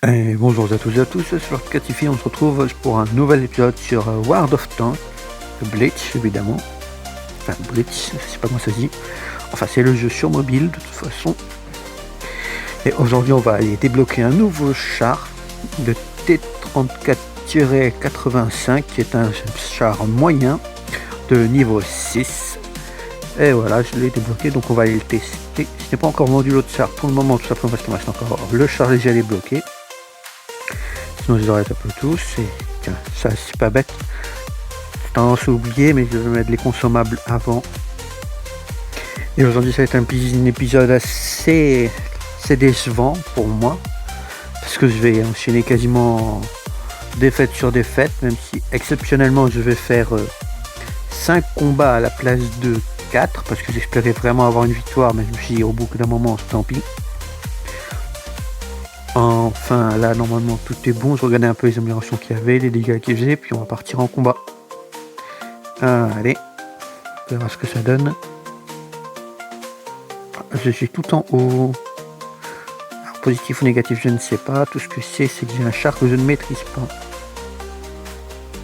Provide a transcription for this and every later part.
Et bonjour à toutes et à tous, sur Catify, on se retrouve pour un nouvel épisode sur World of Tanks, Blitz évidemment, enfin Blitz, je sais pas comment ça se dit, enfin c'est le jeu sur mobile de toute façon. Et aujourd'hui on va aller débloquer un nouveau char, le T-34-85, qui est un char moyen de niveau 6. Et voilà, je l'ai débloqué, donc on va aller le tester. Je n'ai pas encore vendu l'autre char pour le moment, tout simplement parce qu'il me reste encore le char léger à débloquer. Sinon je les arrête un peu tous, et tiens, ça c'est pas bête. J'ai tendance à oublier, mais je vais mettre les consommables avant. Et aujourd'hui ça va être un épisode assez décevant pour moi, parce que je vais enchaîner quasiment défaite sur défaite, même si exceptionnellement je vais faire 5 combats à la place de 4, parce que j'espérais vraiment avoir une victoire, mais je me suis dit au bout d'un moment, tant pis. Enfin là normalement tout est bon, je regardais un peu les améliorations qu'il y avait, les dégâts qu'il faisait, puis on va partir en combat. Allez, on verra ce que ça donne. Je suis tout en haut. Alors, positif ou négatif je ne sais pas, tout ce que c'est que j'ai un char que je ne maîtrise pas.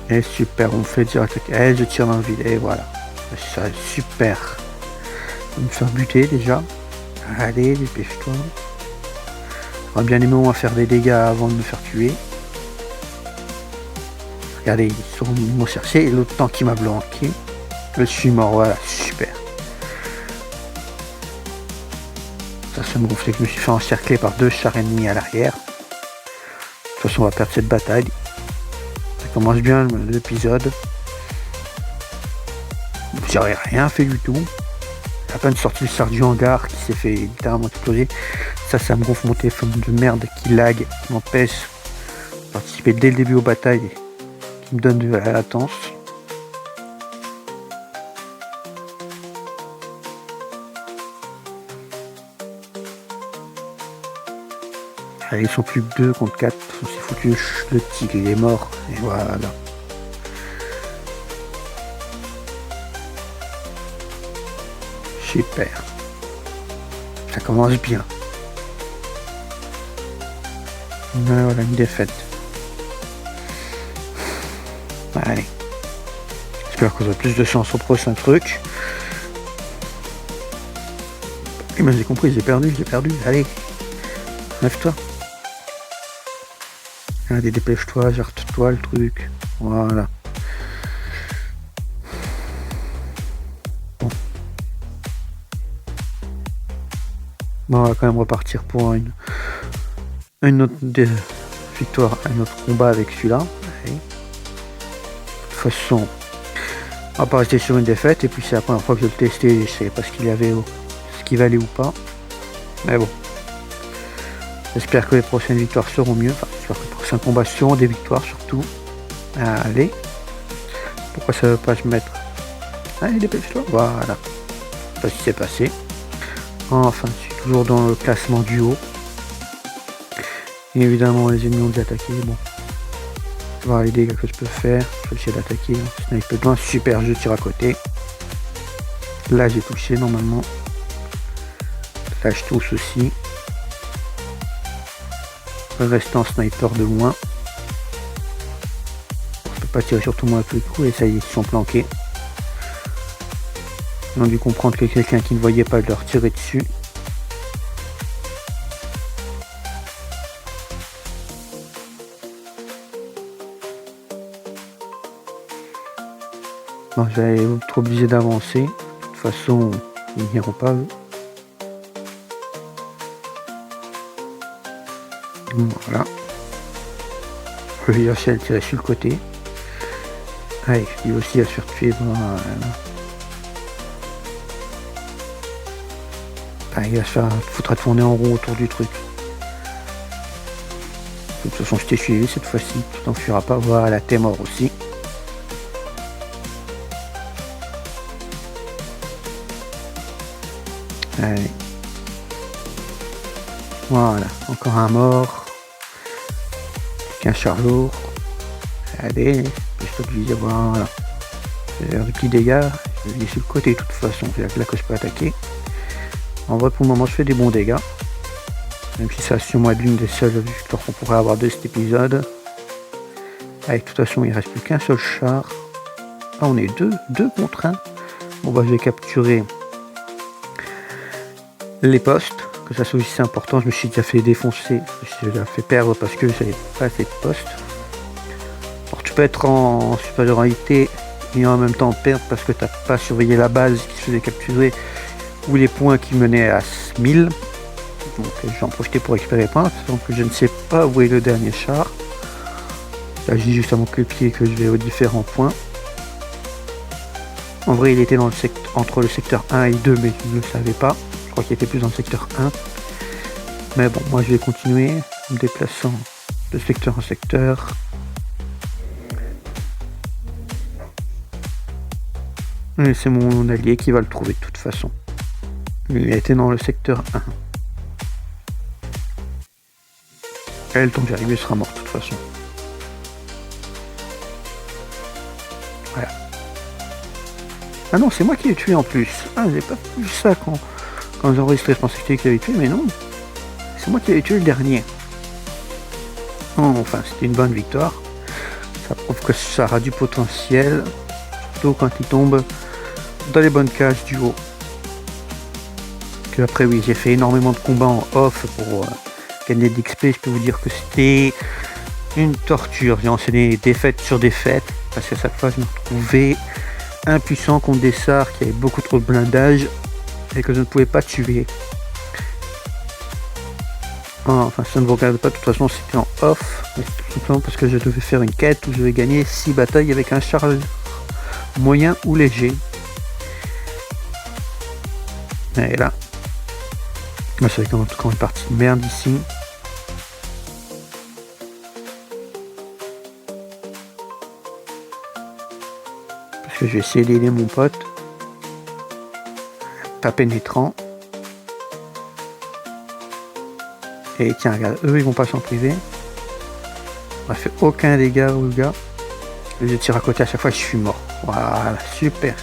Et super, on me fait direct, et je tire dans le vide, et voilà. Ça super. On va me faire buter déjà. Allez, dépêche-toi. J'aurais bien aimé au moins faire des dégâts avant de me faire tuer. Regardez, ils m'ont cherché et l'autre temps qui m'a bloqué. Je suis mort, voilà, super. Ça me gonflait que je me suis fait encercler par 2 chars ennemis à l'arrière. De toute façon, on va perdre cette bataille. Ça commence bien l'épisode. J'aurais rien fait du tout. À peine sorti le char du hangar qui s'est fait littéralement exploser. Ça me gonfle mon téléphone de merde qui lag, qui m'empêche de participer dès le début aux batailles, qui me donne de la latence. Allez, ils sont plus que 2 contre 4, on s'est foutu, le tigre il est mort, et voilà. Super. Ça commence bien. Voilà, une défaite. Allez. J'espère qu'on aura plus de chance au prochain truc. Et ben j'ai compris, j'ai perdu. Allez. Lève-toi. Allez, dépêche-toi, jarte-toi le truc. Voilà. Bon, on va quand même repartir pour une autre victoire, un autre combat avec celui-là. De toute façon, on va pas rester sur une défaite. Et puis c'est la première fois que je le testais, je savais pas ce qu'il valait ou pas. Mais bon, j'espère que les prochaines victoires seront mieux. Enfin, j'espère que les prochains combats seront des victoires surtout. Allez, pourquoi ça veut pas se mettre? Allez, dépêche-toi. Voilà, je sais pas ce qui s'est passé. Enfin, je suis toujours dans le classement du haut. Et évidemment, les ennemis ont déjà attaqué. Bon, je vais voir les dégâts que je peux faire. Je vais essayer d'attaquer. Sniper de loin, super, je tire à côté. Là, j'ai touché normalement. Là, je touche aussi. Le restant sniper de loin. Je peux pas tirer sur tout le monde à tous les coups. Et ça y est, ils sont planqués. Ils ont dû comprendre que quelqu'un qui ne voyait pas leur tirer dessus. Bon, je vais être obligé d'avancer. De toute façon, ils n'iront pas. Voilà. Le VHL tirer sur le côté. Allez, lui aussi à se faire tuer. Voilà. Il va se faire foutre à tourner en rond autour du truc. De toute façon, je t'ai suivi cette fois-ci. Tu t'enfuiras pas. Voilà, t'es mort aussi. Allez. Voilà, encore un mort. Qu'un char lourd. Allez, je stabilise. Voilà. J'ai l'air de petits dégâts. Je vais sur le côté de toute façon. C'est là que je peux attaquer. En vrai, pour le moment, je fais des bons dégâts. Même si ça a sûrement être l'une des seules victoires qu'on pourrait avoir de cet épisode. Allez, de toute façon, il ne reste plus qu'un seul char. Ah, on est deux contre un. Bon, bah, je vais capturer les postes. Que ça soit aussi important, je me suis déjà fait défoncer. Je me suis déjà fait perdre parce que j'avais pas assez de postes. Alors, tu peux être en supériorité et en même temps perdre parce que tu n'as pas surveillé la base qui se faisait capturer ou les points qui menaient à 1000. Donc j'en profiter pour récupérer les points. Donc je ne sais pas où est le dernier char. Là je dis juste à mon copier que je vais aux différents points. En vrai il était dans le entre le secteur 1 et 2 mais je ne le savais pas. Je crois qu'il était plus dans le secteur 1. Mais bon, moi je vais continuer en me déplaçant de secteur en secteur. Et c'est mon allié qui va le trouver de toute façon. Il a été dans le secteur 1. Elle, tant que j'arrive, sera morte de toute façon. Voilà. Ah non, c'est moi qui l'ai tué en plus. Ah, j'ai pas vu ça quand j'ai enregistré. Je pensais que c'était lui qui l'avait tué, mais non. C'est moi qui l'avais tué le dernier. Oh, enfin, c'était une bonne victoire. Ça prouve que ça aura du potentiel. Surtout quand il tombe dans les bonnes cases du haut. Puis après, oui, j'ai fait énormément de combats en off pour gagner de l'XP. Je peux vous dire que c'était une torture. J'ai enchaîné défaite sur défaite parce qu'à chaque fois, je me retrouvais impuissant contre des SAR qui avaient beaucoup trop de blindage et que je ne pouvais pas tuer. Enfin, ça ne vous regarde pas, de toute façon, c'était en off. Mais c'est tout simplement parce que je devais faire une quête où je vais gagner 6 batailles avec un char moyen ou léger. Et là, c'est vrai qu'en tout cas, on est parti de merde ici. Parce que je vais essayer d'aider mon pote. Pas pénétrant. Et tiens, regarde, eux, ils vont pas s'en priver. On a fait aucun dégât au gars. Je tire à côté à chaque fois, je suis mort. Voilà, super.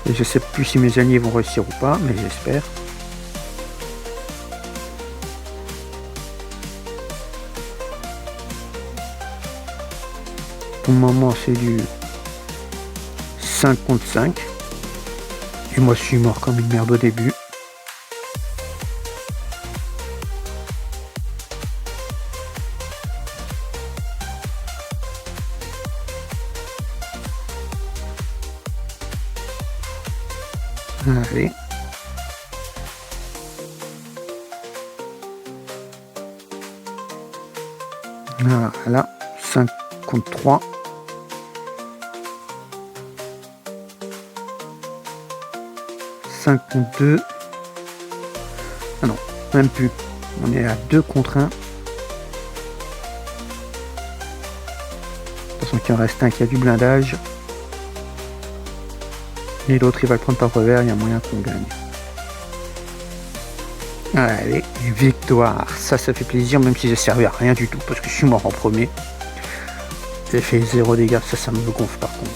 Et je sais plus si mes alliés vont réussir ou pas, mais j'espère. Pour le moment, c'est du 5 contre 5. Et moi, je suis mort comme une merde au début. Allez. Voilà, 5 contre 3. Contre 2. Ah non, même plus. On est à 2 contre 1. De toute façon, il en reste un qui a du blindage. Et l'autre, il va le prendre par revers. Il y a moyen qu'on gagne. Allez, victoire. Ça fait plaisir, même si j'ai servi à rien du tout, parce que je suis mort en premier. J'ai fait 0 dégâts. Ça me gonfle par contre.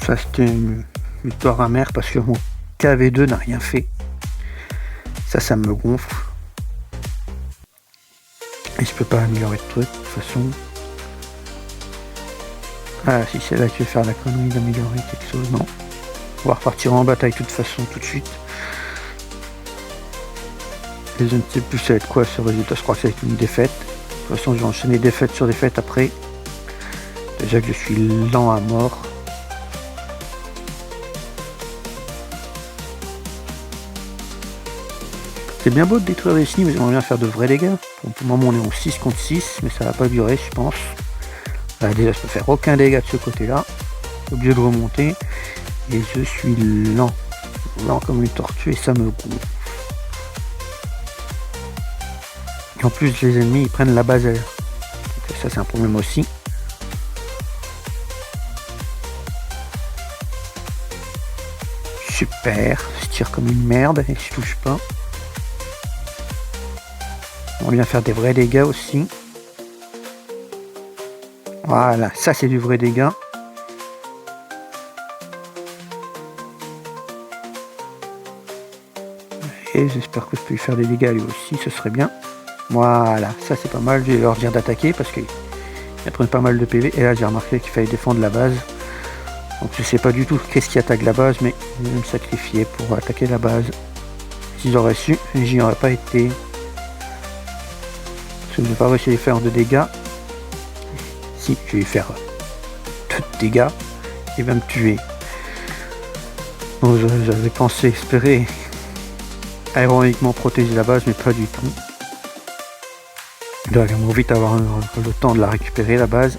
Ça, c'était une victoire amère parce que mon KV2 n'a rien fait. Ça me gonfle. Et je peux pas améliorer de truc de toute façon. Ah, si c'est là que je vais faire la connerie d'améliorer quelque chose, non. On va repartir en bataille de toute façon tout de suite. Et je ne sais plus ça va être quoi ce résultat, je crois que ça va être une défaite. De toute façon, je vais enchaîner défaite sur défaite après. Déjà que je suis lent à mort. C'est bien beau de détruire les signes, mais j'aimerais bien faire de vrais dégâts. Bon, pour le moment, on est en 6 contre 6, mais ça va pas durer, je pense. Là, déjà, je peux faire aucun dégât de ce côté-là. Je suis obligé de remonter. Et je suis lent. Lent comme une tortue, et ça me gonfle. Et en plus, les ennemis, ils prennent la base air. Donc, ça, c'est un problème aussi. Super. Je tire comme une merde et je touche pas. On vient faire des vrais dégâts aussi. Voilà, ça c'est du vrai dégât. Et j'espère que je peux lui faire des dégâts lui aussi, ce serait bien. Voilà, ça c'est pas mal. Je vais leur dire d'attaquer parce qu'ils prennent pas mal de PV. Et là j'ai remarqué qu'il fallait défendre la base. Donc je sais pas du tout qu'est-ce qui attaque la base, mais je vais me sacrifier pour attaquer la base. Si j'aurais su, j'y aurais pas été. Parce que je n'ai pas réussi à faire de dégâts. Si, je vais lui faire tout de dégâts. Il va me tuer. Donc j'avais pensé, espérer aéroniquement protéger la base, mais pas du tout. Donc on va vite avoir le temps de la récupérer la base.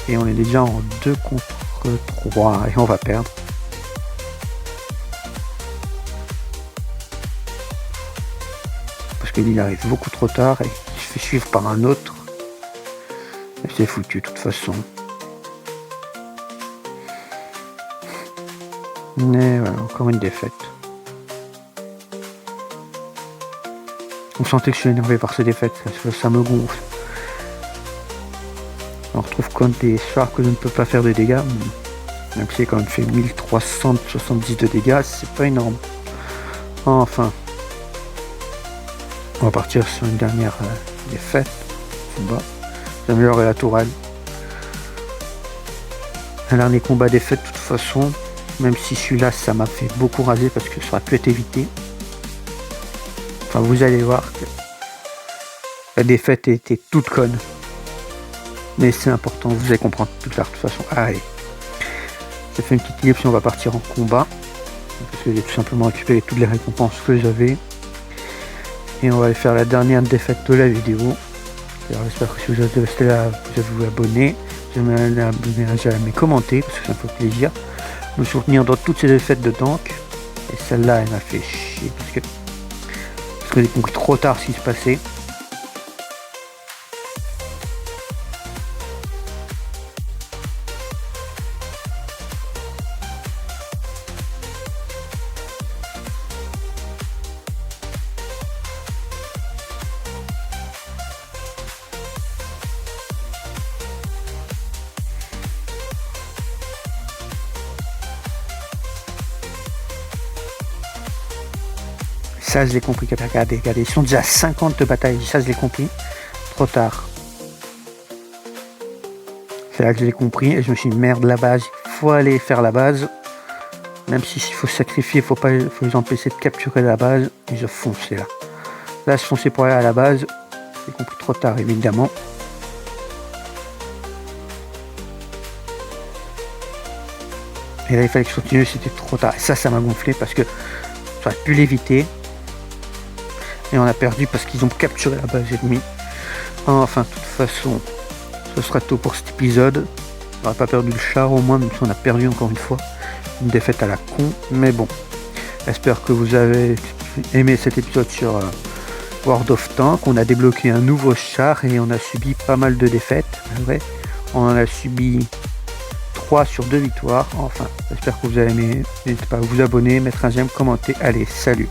Et on est déjà en 2 contre 3 et on va perdre. Parce qu'il arrive beaucoup trop tard et il se fait suivre par un autre. Et c'est foutu de toute façon. Mais voilà, encore une défaite. On sentait que je suis énervé par ces défaites, ça me gonfle. On retrouve contre des chars que je ne peux pas faire de dégâts. Même si j'ai quand même fait 1370 de dégâts, c'est pas énorme. Enfin. On va partir sur une dernière défaite. J'ai amélioré la tourelle. Un dernier combat défaite de toute façon. Même si celui-là, ça m'a fait beaucoup raser parce que ça aurait pu être évité. Enfin, vous allez voir que la défaite était toute conne. Mais c'est important, vous allez comprendre plus tard de toute façon. Allez. J'ai fait une petite ellipse, on va partir en combat. Parce que j'ai tout simplement récupéré toutes les récompenses que j'avais. Et on va aller faire la dernière défaite de la vidéo. Alors j'espère que si vous êtes resté là, vous avez vous abonner. J'aimerais abonner à mes commenter parce que ça me fait plaisir. Me soutenir dans toutes ces défaites de tank. Et celle-là, elle m'a fait chier parce que j'ai compris trop tard ce qui se passait. Ça, je l'ai compris. Regardez, ils sont déjà à 50 de bataille. Ça, je l'ai compris. Trop tard. C'est là que je l'ai compris. Et je me suis dit, merde, la base. Il faut aller faire la base. Même s'il faut se sacrifier, faut les empêcher de capturer la base. Et je fonçais là. Là, je fonçais pour aller à la base. J'ai compris trop tard, évidemment. Et là, il fallait que je continue. C'était trop tard. Et ça m'a gonflé parce que j'aurais pu l'éviter. Et on a perdu parce qu'ils ont capturé la base ennemie. Enfin, de toute façon, ce sera tout pour cet épisode. On n'aura pas perdu le char au moins, même si on a perdu encore une fois. Une défaite à la con, mais bon. J'espère que vous avez aimé cet épisode sur World of Tanks. On a débloqué un nouveau char et on a subi pas mal de défaites. Vrai. On en a subi 3 sur 2 victoires. Enfin, j'espère que vous avez aimé. N'hésitez pas à vous abonner, mettre un j'aime, commenter. Allez, salut!